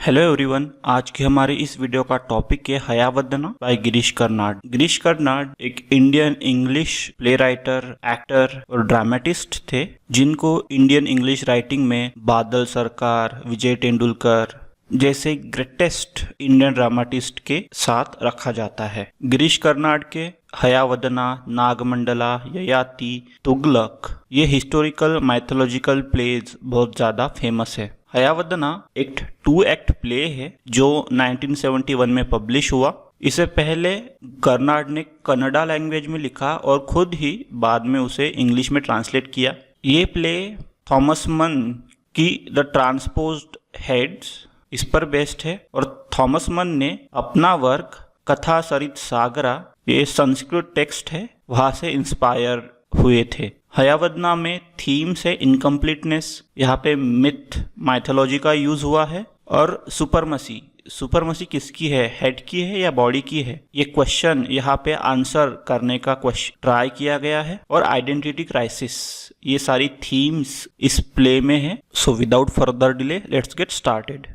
Hello everyone, आज की हमारी इस वीडियो का टॉपिक है हयावदना बाय गिरीश कर्नाड। गिरीश कर्नाड एक Indian English play writer, actor और ड्रामेटिस्ट थे, जिनको इंडियन इंग्लिश राइटिंग में बादल सरकार, विजय तेंदुलकर जैसे ग्रेटेस्ट इंडियन ड्रामेटिस्ट के साथ रखा जाता है। गिरीश कर्नाड के हयावदना, नागमंडला, ययाति, तुगलक ये हिस्टोरिकल माइथोलॉजिकल प्लेज बहुत ज्यादा फेमस है। हयावदना एक 2 एक्ट प्ले है जो 1971 में पब्लिश हुआ। इसे पहले कर्नाड ने कन्नड़ा लैंग्वेज में लिखा और खुद ही बाद में उसे इंग्लिश में ट्रांसलेट किया। ये प्ले थॉमस मन की द ट्रांसपोज्ड हेड्स इस पर बेस्ड है और थॉमस मन ने अपना वर्क कथा सरित सागरा, ये संस्कृत टेक्स्ट है, वहां से इंस्पायर हुए थे। हयावदना में थीम्स है इनकम्प्लीटनेस, यहाँ पे मिथ माइथोलॉजी का यूज हुआ है, और सुपरमसी किसकी है, हेड की है या बॉडी की है, ये क्वेश्चन यहाँ पे आंसर करने का ट्राई किया गया है। और आइडेंटिटी क्राइसिस, ये सारी थीम्स इस प्ले में है। So without further delay let's get started.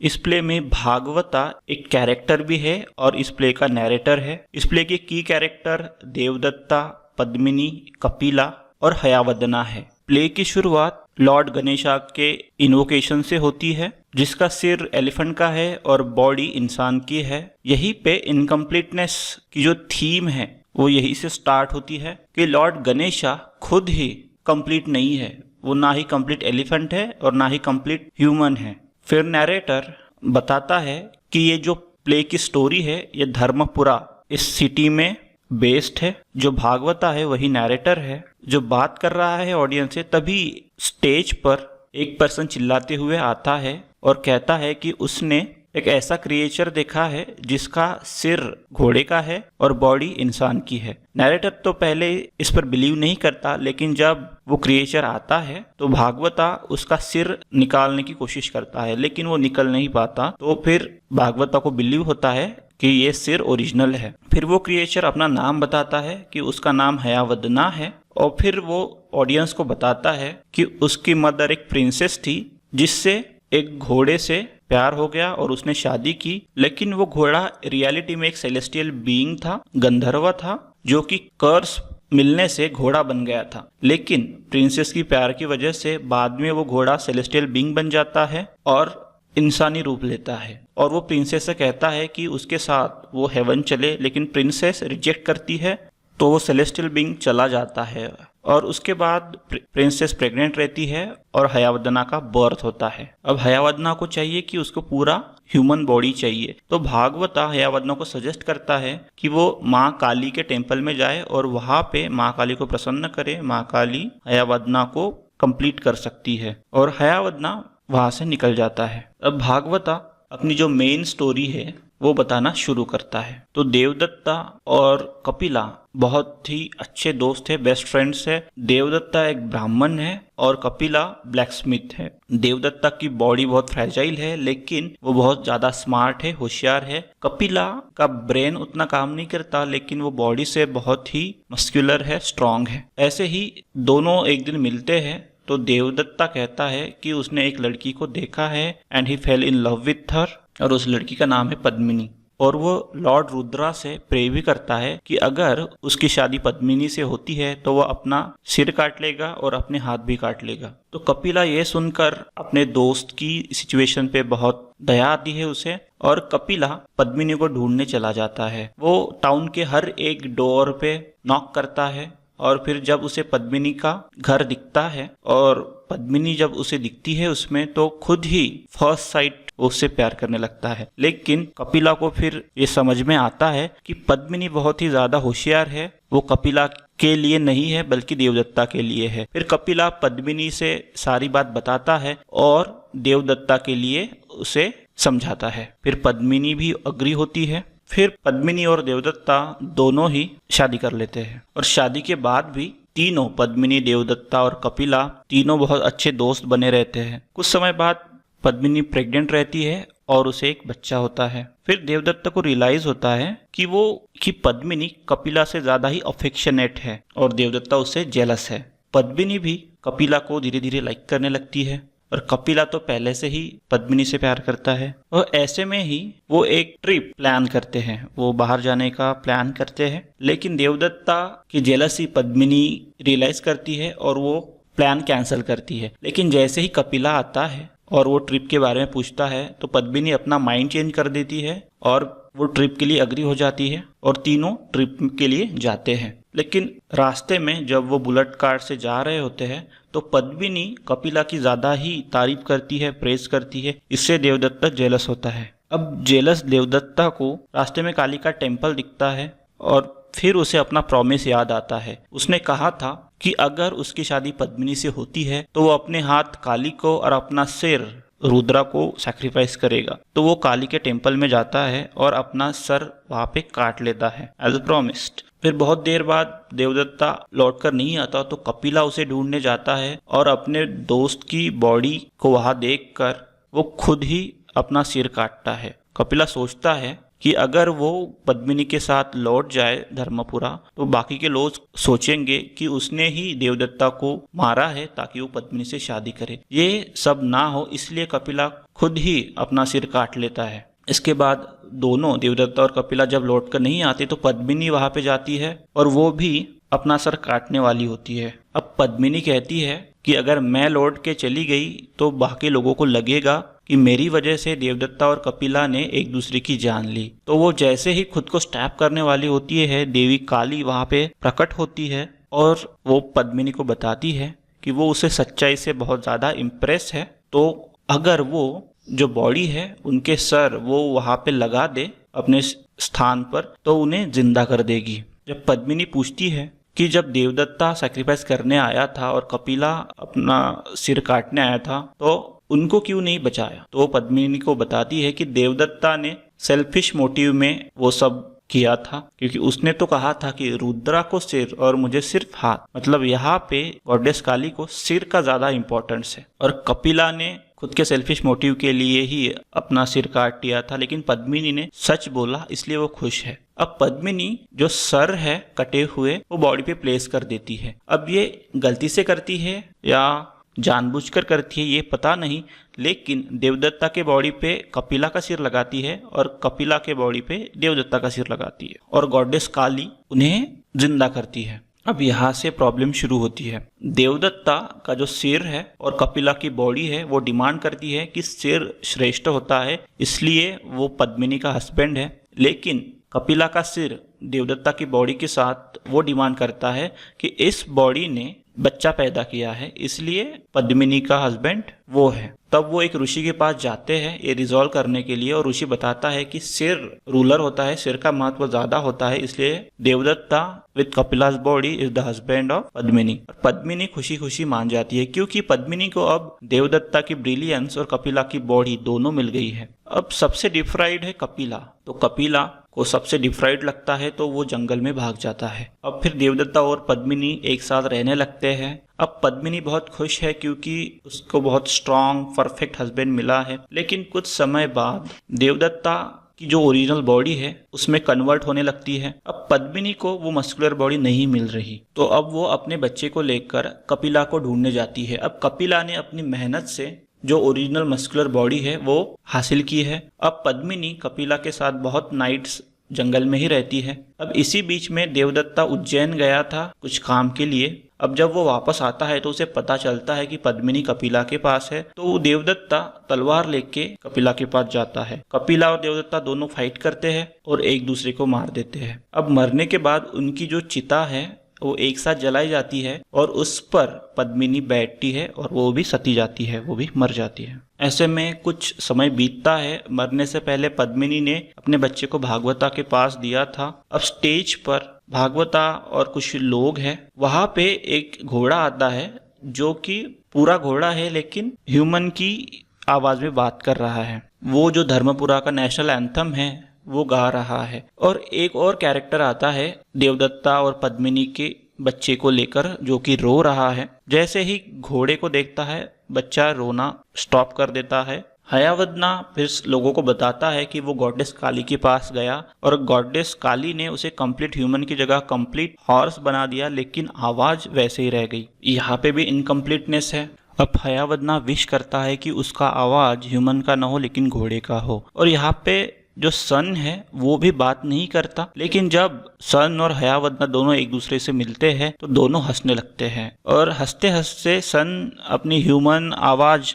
इस प्ले में भागवता एक कैरेक्टर भी है और इस प्ले का नैरेटर है। इस प्ले के की कैरेक्टर देवदत्ता, पद्मिनी, कपिला और हयावदना है। प्ले की शुरुआत लॉर्ड गणेशा के इन्वोकेशन से होती है, जिसका सिर एलिफेंट का है और बॉडी इंसान की है। यहीं पे इनकम्प्लीटनेस की जो थीम है वो यही से स्टार्ट होती है कि लॉर्ड गणेशा खुद ही कंप्लीट नहीं है, वो ना ही कंप्लीट एलिफेंट है और ना ही कंप्लीट ह्यूमन है। फिर नैरेटर बताता है कि ये जो प्ले की स्टोरी है ये धर्मपुरा इस सिटी में बेस्ड है। जो भागवता है वही नैरेटर है जो बात कर रहा है ऑडियंस से। तभी स्टेज पर एक पर्सन चिल्लाते हुए आता है और कहता है कि उसने एक ऐसा क्रिएचर देखा है जिसका सिर घोड़े का है और बॉडी इंसान की है। नैरेटर तो पहले इस पर बिलीव नहीं करता, लेकिन जब वो क्रिएचर आता है तो भागवता उसका सिर निकालने की कोशिश करता है, लेकिन वो निकल नहीं पाता। तो फिर भागवता को बिलीव होता है कि ये सिर ओरिजिनल है। फिर वो क्रिएचर अपना नाम बताता है कि उसका नाम हयावदना है, और फिर वो ऑडियंस को बताता है कि उसकी मदर एक प्रिंसेस थी जिससे एक घोड़े से प्यार हो गया और उसने शादी की, लेकिन वो घोड़ा रियलिटी में एक सेलेस्टियल बीइंग था, गंधर्व था, जो कि कर्स मिलने से घोड़ा बन गया था। लेकिन प्रिंसेस की प्यार की वजह से बाद में वो घोड़ा सेलेस्टियल बीइंग बन जाता है और इंसानी रूप लेता है, और वो प्रिंसेस से कहता है कि उसके साथ वो हेवन चले, लेकिन प्रिंसेस रिजेक्ट करती है तो वो सेलेस्टियल बीइंग चला जाता है। और उसके बाद प्रिंसेस प्रेग्नेंट रहती है और हयावदना का बर्थ होता है। अब हयावदना को चाहिए कि उसको पूरा ह्यूमन बॉडी चाहिए, तो भागवता हयावदना को सजेस्ट करता है कि वो माँ काली के टेम्पल में जाए और वहां पे माँ काली को प्रसन्न करे। माँ काली हयावदना को कंप्लीट कर सकती है और हयावदना वहां से निकल जाता है। अब भागवता अपनी जो मेन स्टोरी है वो बताना शुरू करता है। तो देवदत्ता और कपिला बहुत ही अच्छे दोस्त है, बेस्ट फ्रेंड्स है। देवदत्ता एक ब्राह्मण है और कपिला ब्लैकस्मिथ है। देवदत्ता की बॉडी बहुत फ्रेजाइल है, लेकिन वो बहुत ज्यादा स्मार्ट है, होशियार है। कपिला का ब्रेन उतना काम नहीं करता, लेकिन वो बॉडी से बहुत ही मस्कुलर है, स्ट्रांग है। ऐसे ही दोनों एक दिन मिलते हैं तो देवदत्ता कहता है कि उसने एक लड़की को देखा है and he fail in love with her, और उस लड़की का नाम है पद्मिनी। और वो लॉर्ड रुद्रा से प्रे भी करता है कि अगर उसकी शादी पद्मिनी से होती है तो वो अपना सिर काट लेगा और अपने हाथ भी काट लेगा। तो कपिला ये सुनकर अपने दोस्त की सिचुएशन पे बहुत दया आती है उसे, और कपिला पद्मिनी को ढूंढने चला जाता है। वो टाउन के हर एक डोर पे नॉक करता है, और फिर जब उसे पद्मिनी का घर दिखता है और पद्मिनी जब उसे दिखती है उसमें, तो खुद ही फर्स्ट साइट उससे प्यार करने लगता है। लेकिन कपिला को फिर ये समझ में आता है कि पद्मिनी बहुत ही ज्यादा होशियार है, वो कपिला के लिए नहीं है बल्कि देवदत्ता के लिए है। फिर कपिला पद्मिनी से सारी बात बताता है और देवदत्ता के लिए उसे समझाता है। फिर पद्मिनी भी अग्री होती है। फिर पद्मिनी और देवदत्ता दोनों ही शादी कर लेते हैं, और शादी के बाद भी तीनों, पद्मिनी, देवदत्ता और कपिला, तीनों बहुत अच्छे दोस्त बने रहते हैं। कुछ समय बाद पद्मिनी प्रेग्नेंट रहती है और उसे एक बच्चा होता है। फिर देवदत्ता को रियलाइज होता है कि पद्मिनी कपिला से ज्यादा ही अफेक्शनेट है और देवदत्ता उससे जेलस है। पद्मिनी भी कपिला को धीरे धीरे लाइक करने लगती है और कपिला तो पहले से ही पद्मिनी से प्यार करता है। और ऐसे में ही वो एक ट्रिप प्लान करते हैं, वो बाहर जाने का प्लान करते हैं, लेकिन देवदत्ता की जेलसी पद्मिनी रियलाइज करती है और वो प्लान कैंसिल करती है। लेकिन जैसे ही कपिला आता है और वो ट्रिप के बारे में पूछता है तो पद्मिनी अपना माइंड चेंज कर देती है और वो ट्रिप के लिए अग्री हो जाती है और तीनों ट्रिप के लिए जाते हैं। लेकिन रास्ते में जब वो बुलेट कार से जा रहे होते हैं तो पद्मिनी कपिला की ज्यादा ही तारीफ करती है, प्रेज करती है। इससे देवदत्ता जेलस होता है। अब जेलस देवदत्ता को रास्ते में काली का टेम्पल दिखता है और फिर उसे अपना प्रॉमिस याद आता है। उसने कहा था कि अगर उसकी शादी पद्मिनी से होती है तो वो अपने हाथ काली को और अपना सिर रुद्रा को सैक्रिफाइस करेगा। तो वो काली के टेम्पल में जाता है और अपना सर वहां पे काट लेता है एज प्रॉमिस्ड। फिर बहुत देर बाद देवदत्ता लौटकर नहीं आता तो कपिला उसे ढूंढने जाता है और अपने दोस्त की बॉडी को वहां देखकर वो खुद ही अपना सिर काटता है। कपिला सोचता है कि अगर वो पद्मिनी के साथ लौट जाए धर्मपुरा तो बाकी के लोग सोचेंगे कि उसने ही देवदत्ता को मारा है ताकि वो पद्मिनी से शादी करे। ये सब ना हो इसलिए कपिला खुद ही अपना सिर काट लेता है। इसके बाद दोनों देवदत्ता और कपिला जब लौट कर नहीं आते तो पद्मिनी वहां पे जाती है और वो भी अपना सर काटने वाली होती है। अब पद्मिनी कहती है कि अगर मैं लौट के चली गई तो बाकी लोगों को लगेगा कि मेरी वजह से देवदत्ता और कपिला ने एक दूसरे की जान ली। तो वो जैसे ही खुद को स्टैप करने वाली होती है देवी काली वहां पे प्रकट होती है और वो पद्मिनी को बताती है कि वो उसे सच्चाई से बहुत ज्यादा इम्प्रेस है, तो अगर वो जो बॉडी है उनके सर वो वहां पे लगा दे अपने स्थान पर तो उन्हें जिंदा कर देगी। जब पद्मिनी पूछती है कि जब देवदत्ता सैक्रिफाइस करने आया था और कपिला अपना सिर काटने आया था तो उनको क्यों नहीं बचाया, तो वो पद्मिनी को बताती है कि देवदत्ता ने सेल्फिश मोटिव में वो सब किया था, क्योंकि उसने तो कहा था कि रुद्रा को सिर और मुझे सिर्फ हाथ, मतलब यहाँ पे गॉडेस काली को सिर का ज्यादा इंपॉर्टेंस है। और कपिला ने खुद के सेल्फिश मोटिव के लिए ही अपना सिर काट दिया था, लेकिन पद्मिनी ने सच बोला इसलिए वो खुश है। अब पद्मिनी जो सर है कटे हुए वो बॉडी पे प्लेस कर देती है। अब ये गलती से करती है या जानबूझकर करती है ये पता नहीं, लेकिन देवदत्ता के बॉडी पे कपिला का सिर लगाती है और कपिला के बॉडी पे देवदत्ता का सिर लगाती है और गॉडेस काली उन्हें जिंदा करती है। अब यहाँ से प्रॉब्लम शुरू होती है। देवदत्ता का जो सिर है और कपिला की बॉडी है वो डिमांड करती है कि सिर श्रेष्ठ होता है इसलिए वो पद्मिनी का हस्बैंड है, लेकिन कपिला का सिर देवदत्ता की बॉडी के साथ वो डिमांड करता है कि इस बॉडी ने बच्चा पैदा किया है इसलिए पद्मिनी का हस्बैंड वो है। तब वो एक ऋषि के पास जाते हैं ये रिजॉल्व करने के लिए और ऋषि बताता है कि सिर रूलर होता है, सिर का महत्व ज्यादा होता है, इसलिए देवदत्ता विद कपिला's body is the husband of Padmini. Padmini खुशी खुशी मान जाती है क्योंकि पद्मिनी को अब देवदत्ता की ब्रिलियंस और कपिला की बॉडी दोनों मिल गई है। अब सबसे डिफ्राइड है कपिला, तो कपिला को सबसे डिफ्राइड लगता है तो वो जंगल में भाग जाता है। अब फिर देवदत्ता और पद्मिनी एक साथ रहने लगते हैं। अब पद्मिनी बहुत खुश है क्योंकि उसको बहुत स्ट्रॉन्ग परफेक्ट हस्बैंड मिला है, लेकिन कुछ समय बाद देवदत्ता की जो ओरिजिनल बॉडी है उसमें कन्वर्ट होने लगती है। अब पद्मिनी को वो मस्कुलर बॉडी नहीं मिल रही, तो अब वो अपने बच्चे को लेकर कपिला को ढूंढने जाती है। अब कपिला ने अपनी मेहनत से जो ओरिजिनल मस्कुलर बॉडी है वो हासिल की है। अब पद्मिनी कपिला के साथ बहुत नाइट्स जंगल में ही रहती है। अब इसी बीच में देवदत्ता उज्जैन गया था कुछ काम के लिए। अब जब वो वापस आता है तो उसे पता चलता है कि पद्मिनी कपिला के पास है, तो वो देवदत्ता तलवार लेके कपिला के पास जाता है। कपिला और देवदत्ता दोनों फाइट करते हैं और एक दूसरे को मार देते हैं। अब मरने के बाद उनकी जो चिता है वो एक साथ जलाई जाती है और उस पर पद्मिनी बैठती है और वो भी सती जाती है, वो भी मर जाती है। ऐसे में कुछ समय बीतता है। मरने से पहले पद्मिनी ने अपने बच्चे को भागवता के पास दिया था। अब स्टेज पर भागवता और कुछ लोग हैं, वहां पे एक घोड़ा आता है जो कि पूरा घोड़ा है लेकिन ह्यूमन की आवाज में बात कर रहा है। वो जो धर्मपुरा का नेशनल एंथम है वो गा रहा है। और एक और कैरेक्टर आता है देवदत्ता और पद्मिनी के बच्चे को लेकर जो कि रो रहा है। जैसे ही घोड़े को देखता है बच्चा रोना स्टॉप कर देता है, हयावदना फिर लोगों को बताता है कि वो गॉडेस काली के पास गया और गॉडेस काली ने उसे कंप्लीट ह्यूमन की जगह कंप्लीट हॉर्स बना दिया, लेकिन आवाज वैसे ही रह गई। यहाँ पे भी इनकम्प्लीटनेस है। अब हयावदना विश करता है कि उसका आवाज ह्यूमन का ना हो लेकिन घोड़े का हो। और यहाँ पे जो सन है वो भी बात नहीं करता, लेकिन जब सन और हयावदना दोनों एक दूसरे से मिलते हैं तो दोनों हंसने लगते हैं और हंसते हंसते सन अपनी ह्यूमन आवाज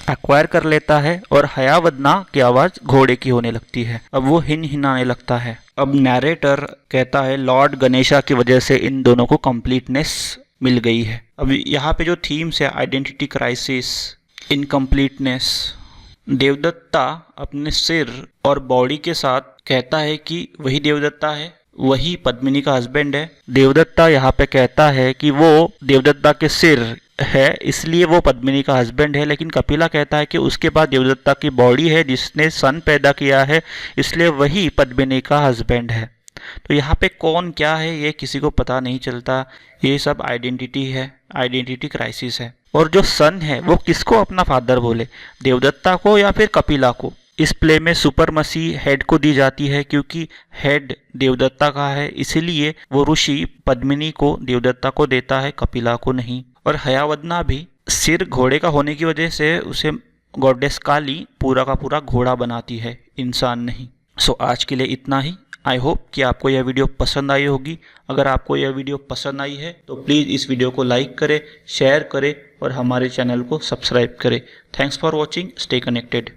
एक्वायर कर लेता है और हयावदना की आवाज घोड़े की होने लगती है। अब वो हिनहिनाने लगता है। अब नैरेटर कहता है लॉर्ड गणेशा की वजह से इन दोनों को कंप्लीटनेस मिल गई है। अब यहाँ पे जो थीम्स है आइडेंटिटी क्राइसिस, इनकम्प्लीटनेस, देवदत्ता अपने सिर और बॉडी के साथ कहता है कि वही देवदत्ता है, वही पद्मिनी का हस्बैंड है। देवदत्ता यहाँ पे कहता है कि वो देवदत्ता के सिर है इसलिए वो पद्मिनी का हस्बैंड है, लेकिन कपिला कहता है कि उसके बाद देवदत्ता की बॉडी है जिसने सन पैदा किया है इसलिए वही पद्मिनी का हस्बैंड है। तो यहाँ पे कौन क्या है ये किसी को पता नहीं चलता। ये सब आइडेंटिटी है, आइडेंटिटी क्राइसिस है। और जो सन है वो किसको अपना फादर बोले, देवदत्ता को या फिर कपिला को। इस प्ले में सुपरमसी हेड को दी जाती है क्योंकि हेड देवदत्ता का है, इसीलिए वो ऋषि पद्मिनी को देवदत्ता को देता है, कपिला को नहीं। और हयावदना भी सिर घोड़े का होने की वजह से उसे गॉडेस काली पूरा का पूरा घोड़ा बनाती है, इंसान नहीं। सो आज के लिए इतना ही। आई होप कि आपको यह वीडियो पसंद आई होगी। अगर आपको यह वीडियो पसंद आई है तो प्लीज़ इस वीडियो को लाइक करें, शेयर करें और हमारे चैनल को सब्सक्राइब करें। Thanks for watching, stay connected.